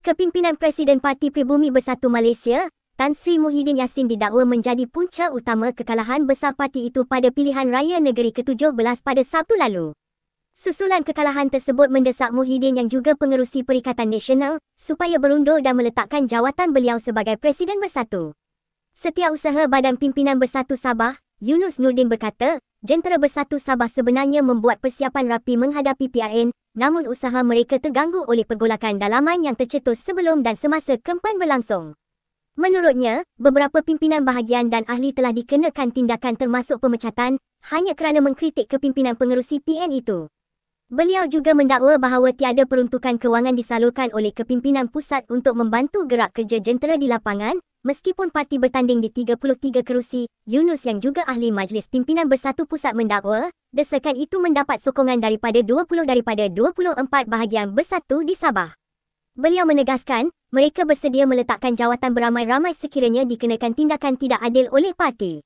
Kepimpinan Presiden Parti Pribumi Bersatu Malaysia, Tan Sri Muhyiddin Yassin didakwa menjadi punca utama kekalahan besar parti itu pada pilihan raya negeri ke-17 pada Sabtu lalu. Susulan kekalahan tersebut mendesak Muhyiddin yang juga pengerusi Perikatan Nasional supaya berundur dan meletakkan jawatan beliau sebagai Presiden Bersatu. Setiausaha Badan Pimpinan Bersatu Sabah, Yunus Nordin berkata, Jentera Bersatu Sabah sebenarnya membuat persiapan rapi menghadapi PRN, namun usaha mereka terganggu oleh pergolakan dalaman yang tercetus sebelum dan semasa kempen berlangsung. Menurutnya, beberapa pimpinan bahagian dan ahli telah dikenakan tindakan termasuk pemecatan hanya kerana mengkritik kepimpinan pengerusi PN itu. Beliau juga mendakwa bahawa tiada peruntukan kewangan disalurkan oleh kepimpinan pusat untuk membantu gerak kerja jentera di lapangan, meskipun parti bertanding di 33 kerusi. Yunus yang juga ahli Majlis Pimpinan Bersatu Pusat mendakwa, desakan itu mendapat sokongan daripada 20 daripada 24 bahagian bersatu di Sabah. Beliau menegaskan, mereka bersedia meletakkan jawatan beramai-ramai sekiranya dikenakan tindakan tidak adil oleh parti.